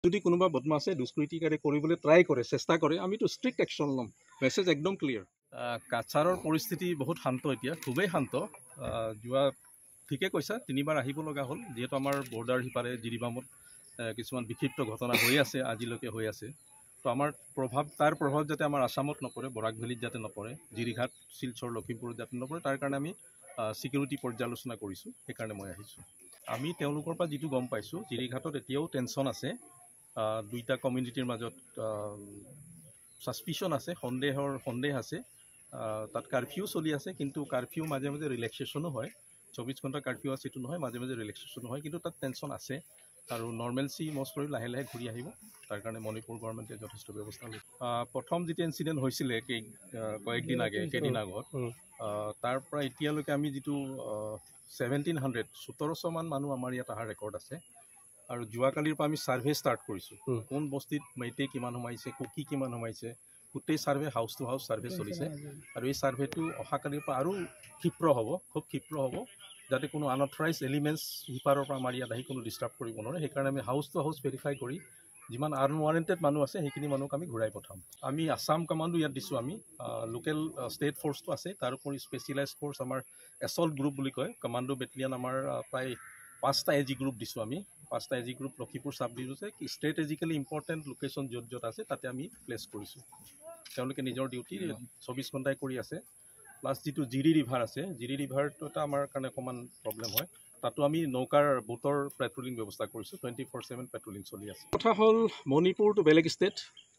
যদি কোনোবা বদমাছে দুষ্কৃতিকাৰী কৰিবলৈ ট্ৰাই কৰে চেষ্টা কৰে আমিতো ষ্ট্ৰিক্ট একশ্যন ল'ম মেছেজ একদম ক্লিয়াৰ কাছাৰৰ পৰিস্থিতি বহুত শান্ত এতিয়া খুবেই শান্ত যোৱা ঠিকে কৈছা তিনিবাৰ আহিব লগা হ'ল যিহেতু আমাৰ বৰ্ডাৰ সিপাৰে জিৰিবামত কিছুমান বিক্ষিপ্ত ঘটনা হৈ আছে আজিলৈকে হৈ আছে তো আমাৰ তাৰ প্ৰভাৱ যাতে আমাৰ আসামত নপৰে বৰাক ভেলীত যাতে নপৰে জিৰিঘাট শিলচৰ লখিমপুৰত যাতে নপৰে তাৰ কাৰণে আমি সিকিউৰিটি পৰ্যালোচনা কৰিছোঁ সেইকাৰণে মই আহিছোঁ আমি তেওঁলোকৰ পৰা যিটো গম পাইছোঁ জিৰিঘাটত এতিয়াও টেনশ্যন আছে দুইটা কমিউনিটিৰ মাজত সাসপিশন আছে সন্দেহ আছে তাত কারফিউ চলি আছে কিন্তু কারফিউ মাজে মাজে রিল্যাক্সেশনো হয় 24 ঘণ্টা কারফিউ আছে এটো নহয় মাজে মাজে রিল্যাক্সেশনো হয় কিন্তু তাত টেনশ্যন আছে আৰু নৰ্মেলসি মষ্ট কৰি লাহে লাহে ঘূৰি আহিব তাৰ কাৰণে মণিপুৰ গভৰ্ণমেণ্টে যথেষ্ট ব্যৱস্থা লৈছে প্ৰথম যেতিয়া ইনসিডেন্ট হৈছিলে কয়েকদিন আগত তাৰ পৰা এতিয়ালৈকে আমি যিটো 1700 মান মানুহ আমাৰ ইয়াত অহাৰ ৰেকৰ্ড আছে আৰু যোৱাকালিৰ পৰা আমি সাৰ্ভে ষ্টাৰ্ট কৰিছোঁ কোন বস্তিত মেইটেই কিমান সোমাইছে কুকি কিমান সোমাইছে গোটেই survey house to house survey চলিছে আৰু এই সাৰ্ভেটো অহাকালিৰ পৰা আৰু খুব ক্ষিপ্ৰ হ'ব যাতে কোনো আনঅথৰাইজ এলিমেণ্টছ সিপাৰৰ পৰা আমাৰ ইয়াত আহি কোনো ডিষ্টাৰ্ব কৰিব নোৱাৰে সেইকাৰণে আমি হাউচ টু হাউচ ভেৰিফাই কৰি যিমান আনৱাৰেণ্টেড মানুহ আছে সেইখিনি মানুহক আমি ঘূৰাই পঠাম আমি আসাম কমাণ্ডো ইয়াত দিছোঁ আমি লোকেল ষ্টেট ফ'ৰ্চটো আছে তাৰ উপৰি স্পেচিয়েলাইজ ফ'ৰ্চ আমাৰ এছল্ট গ্ৰুপ বুলি কয় কমাণ্ডো বেটেলিয়ান আমাৰ প্ৰায় 5টা এজি গ্ৰুপ দিছোঁ আমি 5টা এজি গ্ৰুপ লখিমপুৰ চাব ডিভিজনে ষ্ট্ৰেটেজিকেলি ইম্পৰ্টেণ্ট লোকেশ্যন য'ত আছে তাতে আমি প্লেচ কৰিছোঁ তেওঁলোকে নিজৰ ডিউটি 24 ঘণ্টাই কৰি আছে প্লাছ যিটো জিৰি ৰিভাৰ আছে জিৰি ৰিভাৰটো এটা আমাৰ কাৰণে অকণমান প্ৰব্লেম হয় তাতো আমি নৌকাৰ বোটৰ পেট্ৰলিং ব্যৱস্থা কৰিছোঁ 24/7 পেট্ৰলিং চলি আছে কথা হ'ল মণিপুৰটো বেলেগ ষ্টেট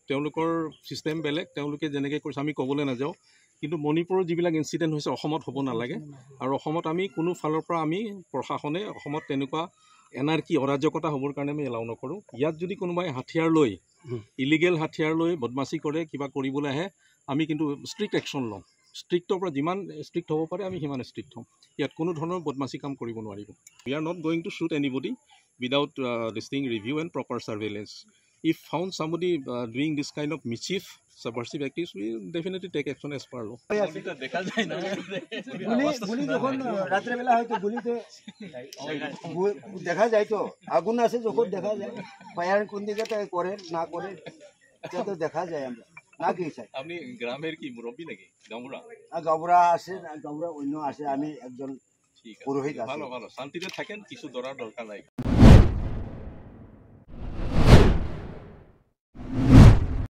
তেওঁলোকৰ ছিষ্টেম বেলেগ তেওঁলোকে যেনেকৈ কৰিছে আমি ক'বলৈ নাযাওঁ কিন্তু মণিপুৰৰ যিবিলাক ইনচিডেণ্ট হৈছে অসমত হ'ব নালাগে আৰু অসমত আমি কোনো ফালৰ পৰা আমি প্ৰশাসনে অসমত তেনেকুৱা এনাৰ্কি অৰাজকতা হ'বৰ কাৰণে আমি এলাউ নকৰোঁ ইয়াত যদি কোনোবাই হাথিয়াৰ লৈ ইলিগেল হাথিয়াৰ লৈ বদমাচি কৰে কিবা কৰিবলৈ আহে আমি কিন্তু ষ্ট্ৰিক্ট একশ্যন ল'ম ষ্ট্ৰিক্টৰ পৰা যিমান ষ্ট্ৰিক্ট হ'ব পাৰে আমি সিমান ষ্ট্ৰিক্ট হ'ম ইয়াত কোনো ধৰণৰ বদমাচি কাম কৰিব নোৱাৰিব we are not going to shoot anybody without this thing review and proper surveillance if found somebody doing this kind of mischief subversive activities we definitely take action as per law দেখা যায় না গুলি যখন রাতে বেলা হয়তো গুলিতে দেখা যায় তো আগুন আছে যখন দেখা যায় ফায়ার কোন দিকে করে না করে এটা তো দেখা যায় আমরা না কি স্যার আপনি গ্রামের কি মুরব্বি নাকি গামুরা আছে গামুরা অন্য আছে আমি একজন পুরোহিত আছি ভালো শান্তিতে থাকেন কিছু দরার দরকার নাই